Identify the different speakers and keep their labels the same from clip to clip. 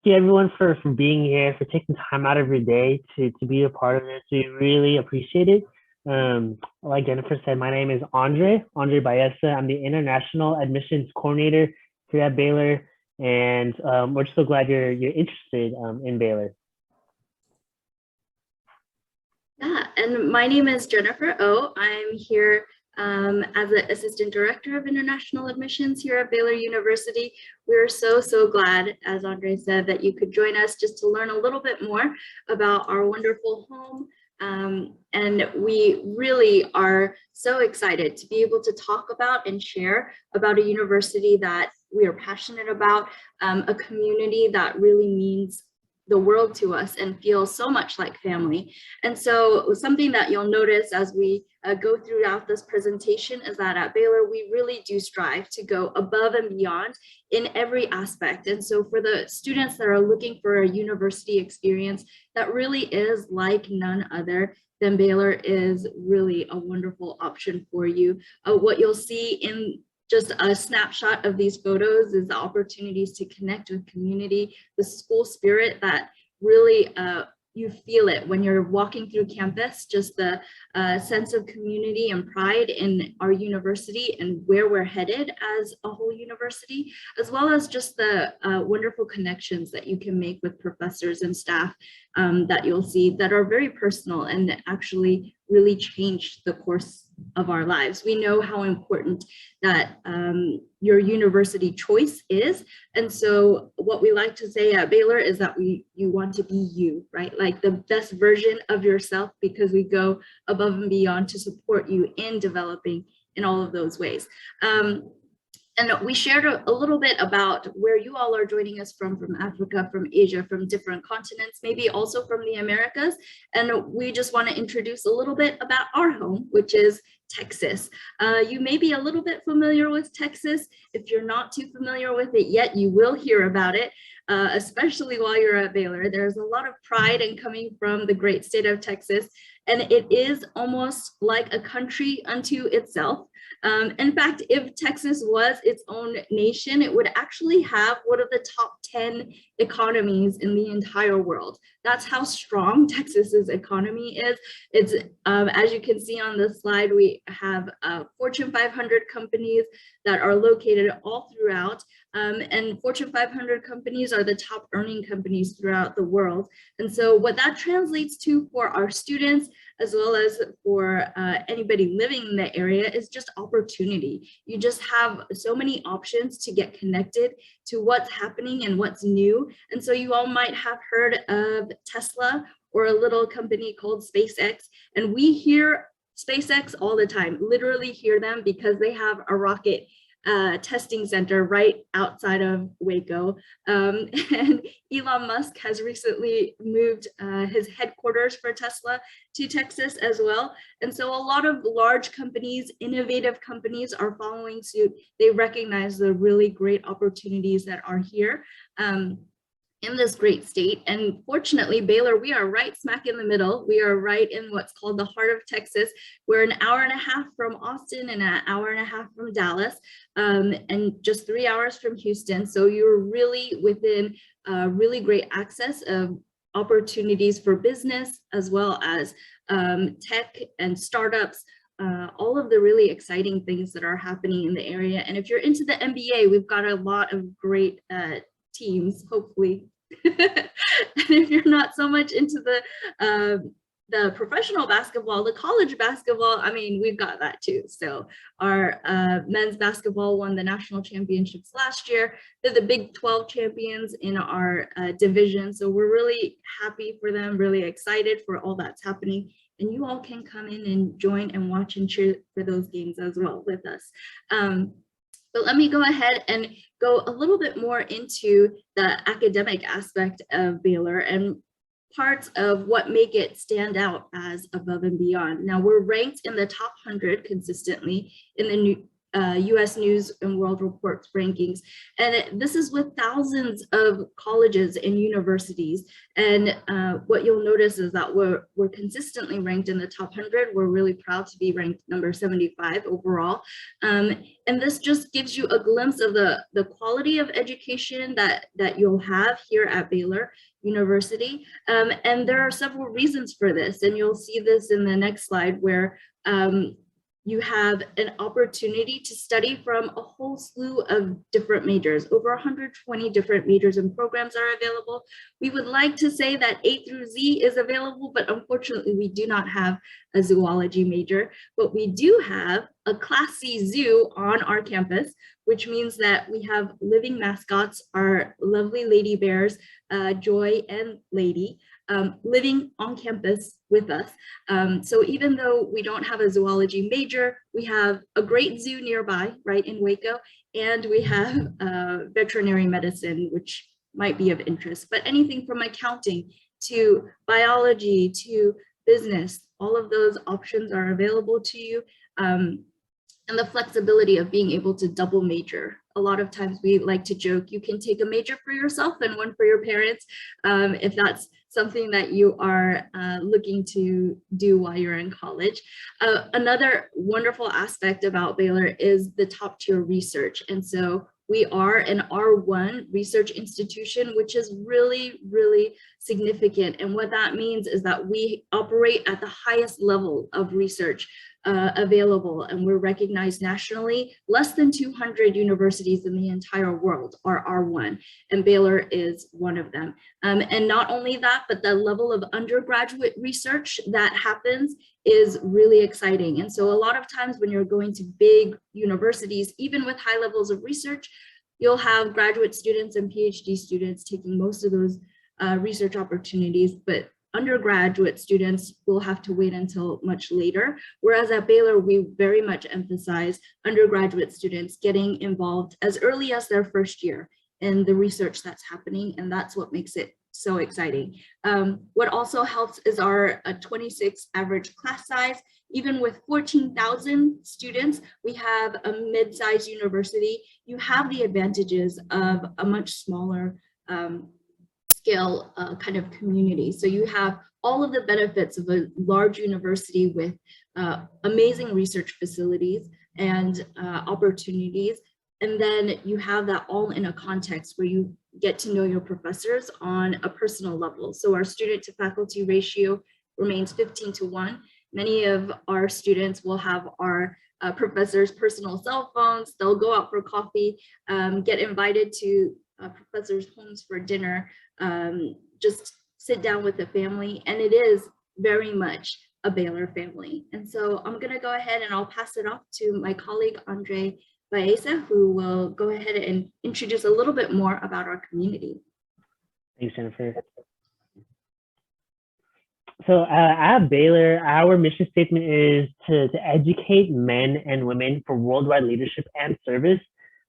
Speaker 1: you everyone for being here, for taking time out of your day to be a part of this. We really appreciate it. Like Jennifer said, my name is Andre Baesa. I'm the International Admissions Coordinator here at Baylor, and we're just so glad you're interested in Baylor.
Speaker 2: Yeah, and my name is Jennifer O. I'm here as an Assistant Director of International Admissions here at Baylor University. We're so glad, as Andre said, that you could join us just to learn a little bit more about our wonderful home. And we really are so excited to be able to talk about and share about a university that we are passionate about, a community that really means the world to us and feel so much like family. And so something that you'll notice as we go throughout this presentation is that at Baylor, we really do strive to go above and beyond in every aspect. And so for the students that are looking for a university experience that really is like none other, then Baylor is really a wonderful option for you. What you'll see in just a snapshot of these photos is the opportunities to connect with community, the school spirit that really you feel it when you're walking through campus, just the sense of community and pride in our university and where we're headed as a whole university, as well as just the wonderful connections that you can make with professors and staff that you'll see that are very personal and actually really change the course of our lives. We know how important that your university choice is. And so what we like to say at Baylor is that you want to be you, right? Like the best version of yourself, because we go above and beyond to support you in developing in all of those ways. And we shared a little bit about where you all are joining us from Africa, from Asia, from different continents, maybe also from the Americas. And we just want to introduce a little bit about our home, which is Texas. You may be a little bit familiar with Texas. If you're not too familiar with it yet, you will hear about it, especially while you're at Baylor. There's a lot of pride in coming from the great state of Texas, and it is almost like a country unto itself. In fact, if Texas was its own nation, it would actually have one of the top 10 economies in the entire world. That's how strong Texas's economy is. It's as you can see on this slide, we have Fortune 500 companies that are located all throughout, and Fortune 500 companies are the top earning companies throughout the world. And so what that translates to for our students, as well as for anybody living in the area, is just opportunity. You just have so many options to get connected to what's happening and what's new. And so you all might have heard of Tesla or a little company called SpaceX, and we hear SpaceX all the time, literally hear them because they have a rocket testing center right outside of Waco. And Elon Musk has recently moved his headquarters for Tesla to Texas as well. And so a lot of large companies, innovative companies are following suit. They recognize the really great opportunities that are here. In this great state. And fortunately, Baylor, we are right smack in the middle. We are right in what's called the heart of Texas. We're an hour and a half from Austin and an hour and a half from Dallas, and just 3 hours from Houston. So you're really within really great access of opportunities for business, as well as tech and startups, all of the really exciting things that are happening in the area. And if you're into the NBA, we've got a lot of great teams, hopefully. And if you're not so much into the professional basketball, the college basketball, I mean, we've got that too. So our men's basketball won the national championships last year. They're the Big 12 champions in our division. So we're really happy for them, really excited for all that's happening. And you all can come in and join and watch and cheer for those games as well with us. But let me go ahead and go a little bit more into the academic aspect of Baylor and parts of what make it stand out as above and beyond. Now, we're ranked in the top 100 consistently in the US News and World Report's rankings. And this is with thousands of colleges and universities. And what you'll notice is that we're consistently ranked in the top 100. We're really proud to be ranked number 75 overall. And this just gives you a glimpse of the quality of education that you'll have here at Baylor University. And there are several reasons for this. And you'll see this in the next slide where you have an opportunity to study from a whole slew of different majors. Over 120 different majors and programs are available. We would like to say that A through Z is available, but unfortunately we do not have a zoology major, but we do have a Class C zoo on our campus, which means that we have living mascots, our lovely lady bears, Joy and Lady, living on campus with us. So even though we don't have a zoology major, we have a great zoo nearby, right in Waco, and we have veterinary medicine, which might be of interest, but anything from accounting to biology to business, all of those options are available to you. And the flexibility of being able to double major. A lot of times we like to joke, you can take a major for yourself and one for your parents, if that's something that you are looking to do while you're in college. Another wonderful aspect about Baylor is the top tier research. And so we are an R1 research institution, which is really, really significant. And what that means is that we operate at the highest level of research available, and we're recognized nationally. Less than 200 universities in the entire world are R1, and Baylor is one of them. And not only that, but the level of undergraduate research that happens is really exciting. And so a lot of times when you're going to big universities, even with high levels of research, you'll have graduate students and PhD students taking most of those research opportunities, but undergraduate students will have to wait until much later. Whereas at Baylor, we very much emphasize undergraduate students getting involved as early as their first year in the research that's happening, and that's what makes it so exciting. What also helps is our 26 average class size. Even with 14,000 students, we have a mid-sized university. You have the advantages of a much smaller scale kind of community. So you have all of the benefits of a large university with amazing research facilities and opportunities. And then you have that all in a context where you get to know your professors on a personal level. So our student to faculty ratio remains 15:1. Many of our students will have our professors' personal cell phones. They'll go out for coffee, get invited to professors' homes for dinner, just sit down with the family, and it is very much a Baylor family. And so I'm going to go ahead and I'll pass it off to my colleague, Baesa, who will go ahead and introduce a little bit more about our community.
Speaker 1: Thanks, Jennifer. So at Baylor, our mission statement is to educate men and women for worldwide leadership and service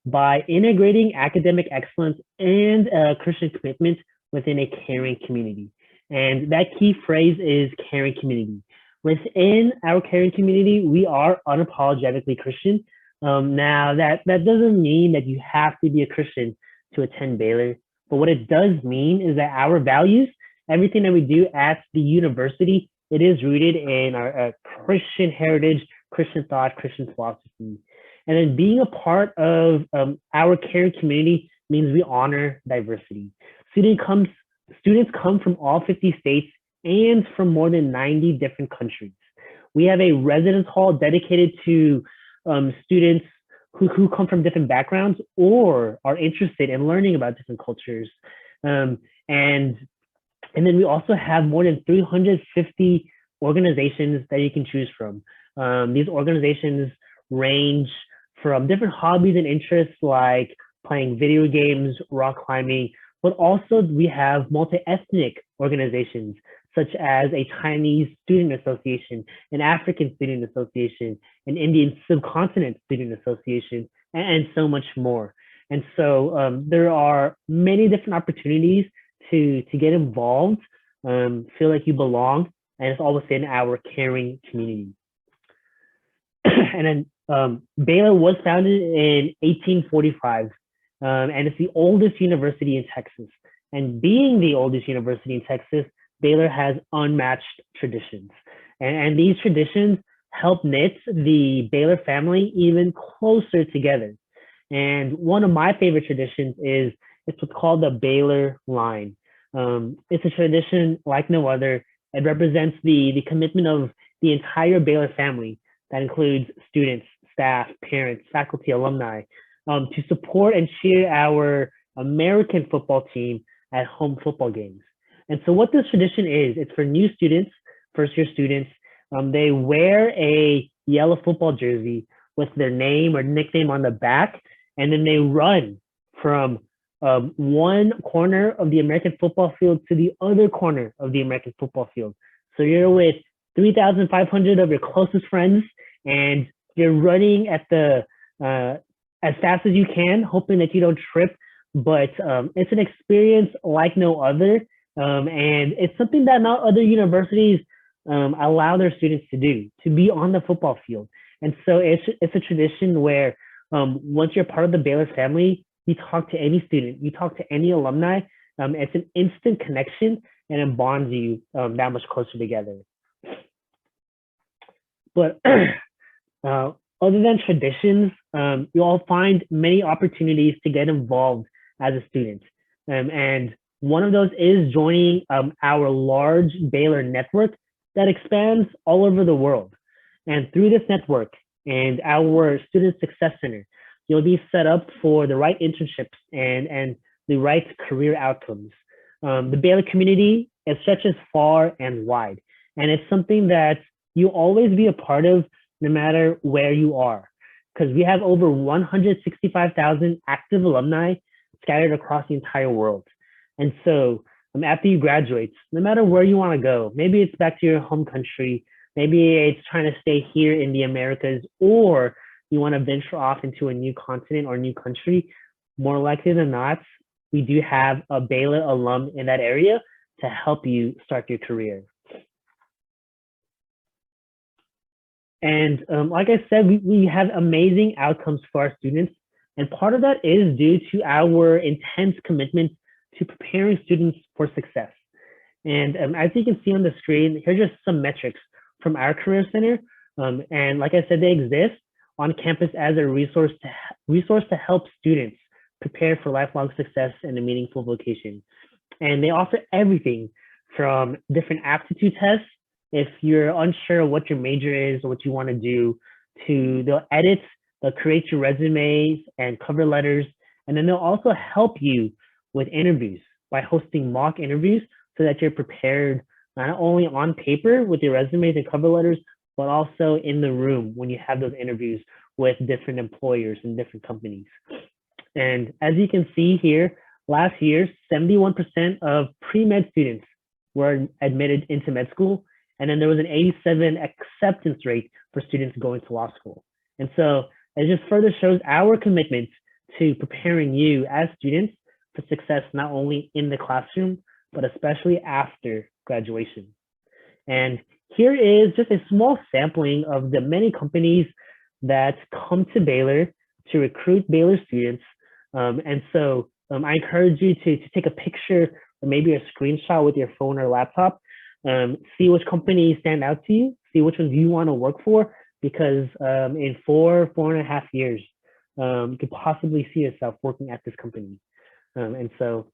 Speaker 1: by integrating academic excellence and Christian commitment within a caring community. And that key phrase is caring community. Within our caring community, we are unapologetically Christian. Now, that doesn't mean that you have to be a Christian to attend Baylor, but what it does mean is that our values, everything that we do at the university, it is rooted in our Christian heritage, Christian thought, Christian philosophy. And then being a part of our caring community means we honor diversity. Students come from all 50 states and from more than 90 different countries. We have a residence hall dedicated to students who come from different backgrounds or are interested in learning about different cultures. And then we also have more than 350 organizations that you can choose from. These organizations range from different hobbies and interests like playing video games, rock climbing, but also we have multi-ethnic organizations such as a Chinese student association, an African student association, an Indian subcontinent student association, and so much more. And so there are many different opportunities to get involved, feel like you belong, and it's all within our caring community. And then Baylor was founded in 1845, and it's the oldest university in Texas. And being the oldest university in Texas, Baylor has unmatched traditions. And these traditions help knit the Baylor family even closer together. And one of my favorite traditions is it's what's called the Baylor line. It's a tradition like no other. It represents the commitment of the entire Baylor family. That includes students, staff, parents, faculty, alumni, to support and cheer our American football team at home football games. And so what this tradition is, it's for new students, first year students. They wear a yellow football jersey with their name or nickname on the back, and then they run from one corner of the American football field to the other corner of the American football field. So you're with 3,500 of your closest friends, and you're running at the as fast as you can, hoping that you don't trip. But it's an experience like no other, and it's something that not other universities allow their students to do, to be on the football field. And so it's a tradition where once you're part of the Baylor family, you talk to any student, you talk to any alumni. It's an instant connection, and it bonds you that much closer together. But other than traditions, you'll find many opportunities to get involved as a student. And one of those is joining our large Baylor network that expands all over the world. And through this network and our Student Success Center, you'll be set up for the right internships and the right career outcomes. The Baylor community, it stretches far and wide. And it's something that you always be a part of no matter where you are. Because we have over 165,000 active alumni scattered across the entire world. And so after you graduate, no matter where you want to go, maybe it's back to your home country, maybe it's trying to stay here in the Americas, or you want to venture off into a new continent or new country, more likely than not, we do have a Baylor alum in that area to help you start your career. And like I said, we have amazing outcomes for our students. And part of that is due to our intense commitment to preparing students for success. And as you can see on the screen, here's just some metrics from our Career Center. And like I said, they exist on campus as a resource to help students prepare for lifelong success and a meaningful vocation. And they offer everything from different aptitude tests, if you're unsure what your major is or what you want to do, to they'll edit, they'll create your resumes and cover letters, and then they'll also help you with interviews by hosting mock interviews so that you're prepared not only on paper with your resumes and cover letters, but also in the room when you have those interviews with different employers and different companies. And as you can see here, last year, 71% of pre-med students were admitted into med school. And then there was an 87 acceptance rate for students going to law school. And so it just further shows our commitment to preparing you as students for success, not only in the classroom, but especially after graduation. And here is just a small sampling of the many companies that come to Baylor to recruit Baylor students. And so I encourage you to take a picture or maybe a screenshot with your phone or laptop. See which companies stand out to you, see which ones you want to work for, because in 4.5 years, you could possibly see yourself working at this company. And so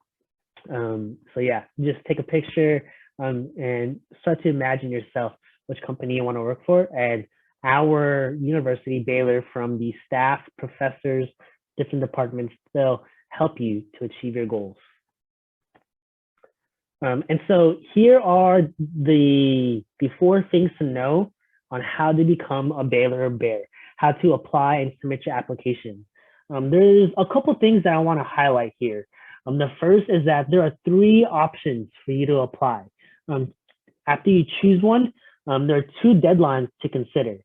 Speaker 1: yeah, just take a picture and start to imagine yourself which company you want to work for. And our university, Baylor, from the staff, professors, different departments, they'll help you to achieve your goals. And so here are the 4 things to know on how to become a Baylor Bear, how to apply and submit your application. There's a couple things that I want to highlight here. The first is that there are 3 options for you to apply. After you choose one, there are 2 deadlines to consider.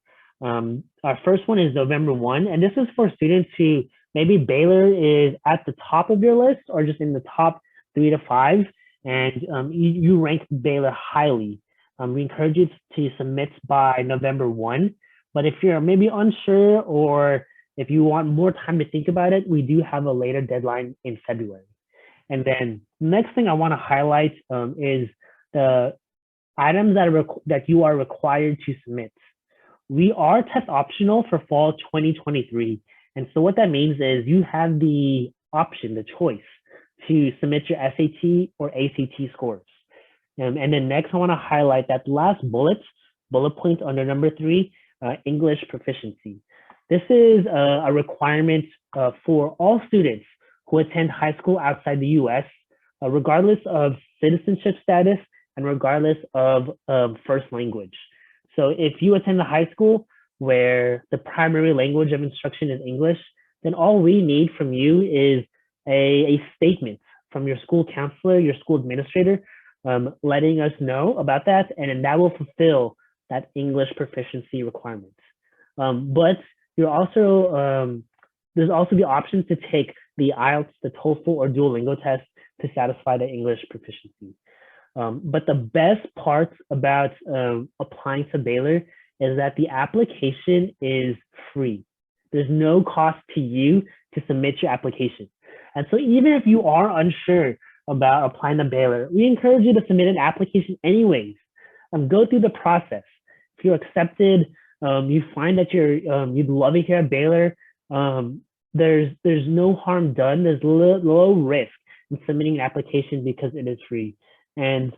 Speaker 1: Our first one is November 1, and this is for students who maybe Baylor is at the top of your list or just in the top 3 to 5, and you rank Baylor highly. We encourage you to submit by November 1. But if you're maybe unsure or if you want more time to think about it, we do have a later deadline in February. And then next thing I want to highlight is the items that you are required to submit. We are test optional for fall 2023. And so what that means is you have the option, the choice to submit your SAT or ACT scores. And then next, I want to highlight that last bullet point under number 3, English proficiency. This is a requirement for all students who attend high school outside the US, regardless of citizenship status and regardless of first language. So if you attend a high school where the primary language of instruction is English, then all we need from you is a statement from your school counselor, your school administrator, letting us know about that, and then that will fulfill that English proficiency requirement. But you're also there's also the option to take the IELTS, the TOEFL, or Duolingo test to satisfy the English proficiency. But the best part about applying to Baylor is that the application is free. There's no cost to you to submit your application. And so even if you are unsure about applying to Baylor, we encourage you to submit an application anyways. Go through the process. If you're accepted, you find that you'd love it here at Baylor, there's no harm done. There's low risk in submitting an application because it is free. And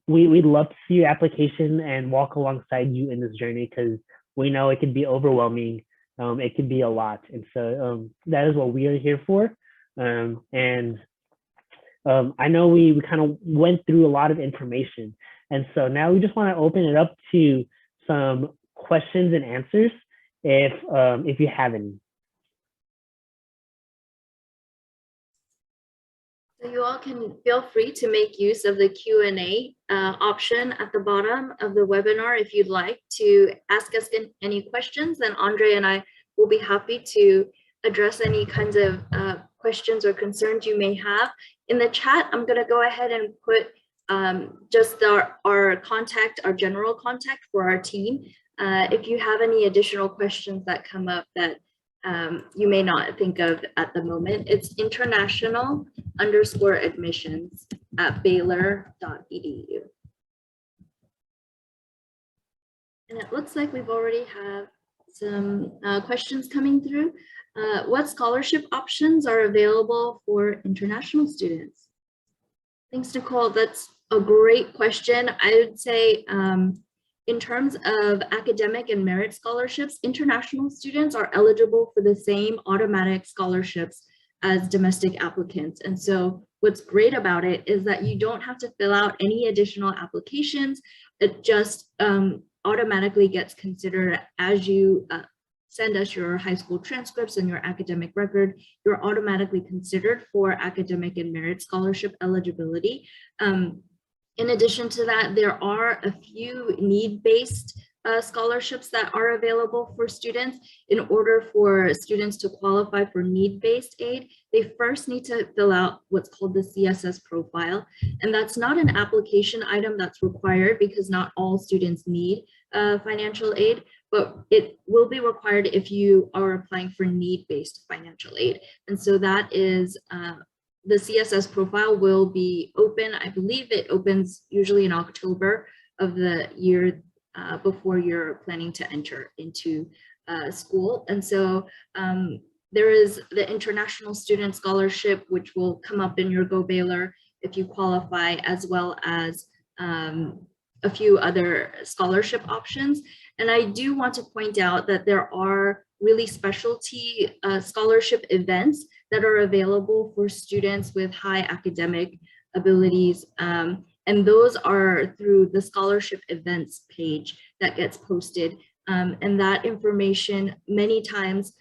Speaker 1: we'd love to see your application and walk alongside you in this journey, because we know it can be overwhelming. It can be a lot. And so that is what we are here for. I know we kind of went through a lot of information. And so now we just want to open it up to some questions and answers if you have any.
Speaker 2: So you all can feel free to make use of the Q&A option at the bottom of the webinar if you'd like to ask us any questions. Then Andre and I will be happy to address any kinds of questions or concerns you may have. In the chat, I'm going to go ahead and put just our contact, our general contact for our team. If you have any additional questions that come up that you may not think of at the moment, it's international_admissions@baylor.edu. And it looks like we've already have some questions coming through. What scholarship options are available for international students? Thanks, Nicole. That's a great question. I would say in terms of academic and merit scholarships, international students are eligible for the same automatic scholarships as domestic applicants. And so what's great about it is that you don't have to fill out any additional applications. It just automatically gets considered as you send us your high school transcripts and your academic record. You're automatically considered for academic and merit scholarship eligibility. In addition to that, there are a few need-based scholarships that are available for students. In order for students to qualify for need-based aid, they first need to fill out what's called the CSS profile. And that's not an application item that's required because not all students need financial aid, but it will be required if you are applying for need-based financial aid. And so that is the CSS profile will be open. I believe it opens usually in October of the year before you're planning to enter into school. And so there is the International Student Scholarship, which will come up in your Go Baylor if you qualify, as well as a few other scholarship options. And I do want to point out that there are really specialty scholarship events that are available for students with high academic abilities. And those are through the scholarship events page that gets posted. And that information, many times,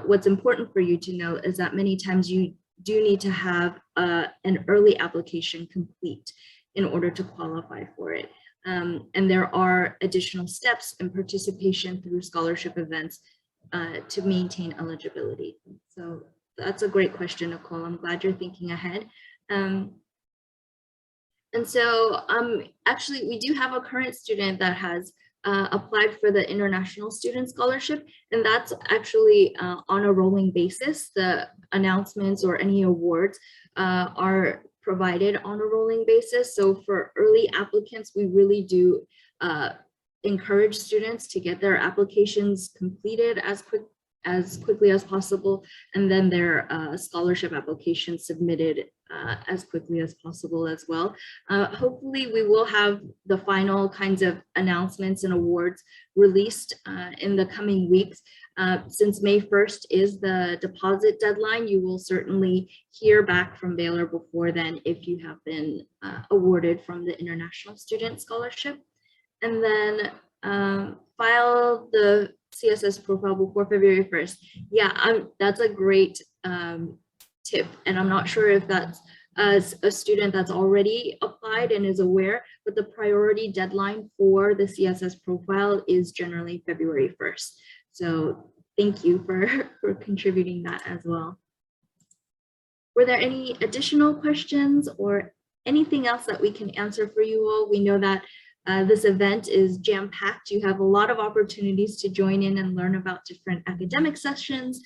Speaker 2: what's important for you to know is that many times you do need to have an early application complete in order to qualify for it. And there are additional steps in participation through scholarship events to maintain eligibility. So that's a great question, Nicole. I'm glad you're thinking ahead. And so actually we do have a current student that has applied for the International Student Scholarship, and that's actually on a rolling basis. The announcements or any awards are provided on a rolling basis. So for early applicants, we really do encourage students to get their applications completed as quickly as possible, and then their scholarship application submitted as quickly as possible as well. Hopefully we will have the final kinds of announcements and awards released in the coming weeks. Since May 1st is the deposit deadline, you will certainly hear back from Baylor before then if you have been awarded from the International Student Scholarship. And then file the CSS profile before February 1st. Yeah, that's a great tip. And I'm not sure if that's as a student that's already applied and is aware, but the priority deadline for the CSS profile is generally February 1st. So thank you for contributing that as well. Were there any additional questions or anything else that we can answer for you all? We know that this event is jam-packed. You have a lot of opportunities to join in and learn about different academic sessions,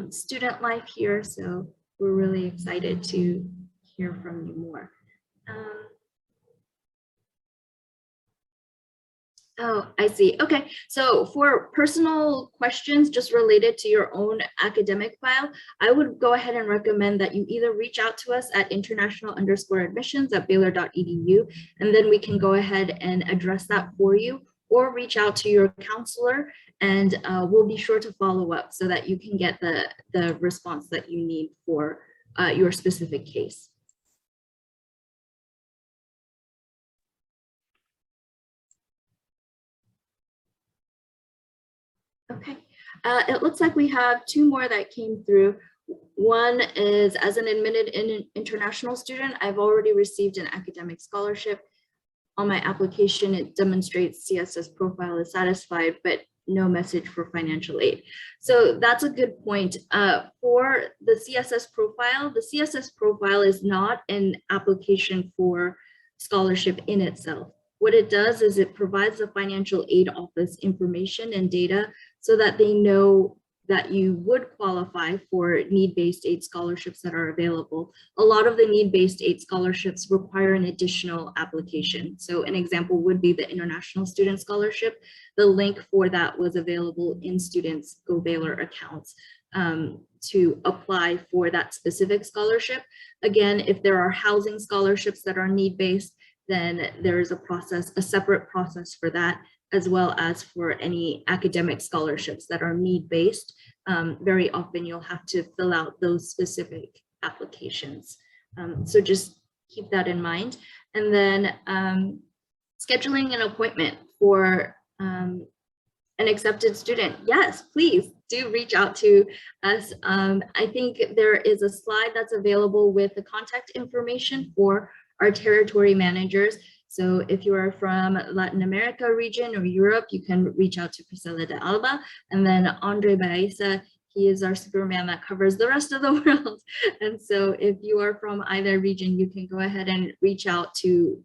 Speaker 2: student life here. So we're really excited to hear from you more. Oh, I see. Okay, so for personal questions just related to your own academic file, I would go ahead and recommend that you either reach out to us at international_admissions@baylor.edu, and then we can go ahead and address that for you, or reach out to your counselor and we'll be sure to follow up so that you can get the response that you need for your specific case. Okay, it looks like we have two more that came through. One is, as an admitted international student, I've already received an academic scholarship. On my application, it demonstrates CSS profile is satisfied, but no message for financial aid. So that's a good point. For the CSS profile is not an application for scholarship in itself. What it does is it provides the financial aid office information and data so that they know that you would qualify for need-based aid scholarships that are available. A lot of the need-based aid scholarships require an additional application. So an example would be the International Student Scholarship. The link for that was available in students' Go Baylor accounts to apply for that specific scholarship. Again, if there are housing scholarships that are need-based, then there is a separate process for that, as well as for any academic scholarships that are need-based. Very often you'll have to fill out those specific applications. So just keep that in mind. And then scheduling an appointment for an accepted student. Yes, please do reach out to us. I think there is a slide that's available with the contact information for our territory managers. So if you are from Latin America region or Europe, you can reach out to Priscilla de Alba. And then Andre Baesa, he is our Superman that covers the rest of the world. And so if you are from either region, you can go ahead and reach out to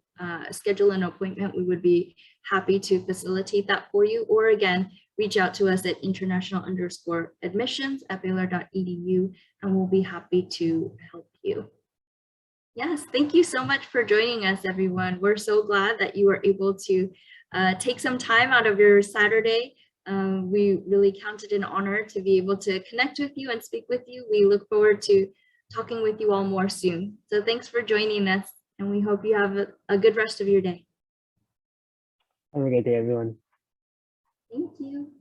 Speaker 2: schedule an appointment. We would be happy to facilitate that for you. Or again, reach out to us at international_admissions@baylor.edu, and we'll be happy to help you. Yes, thank you so much for joining us, everyone. We're so glad that you were able to take some time out of your Saturday. We really count it an honor to be able to connect with you and speak with you. We look forward to talking with you all more soon. So thanks for joining us, and we hope you have a good rest of your day.
Speaker 1: Have a great day, everyone.
Speaker 2: Thank you.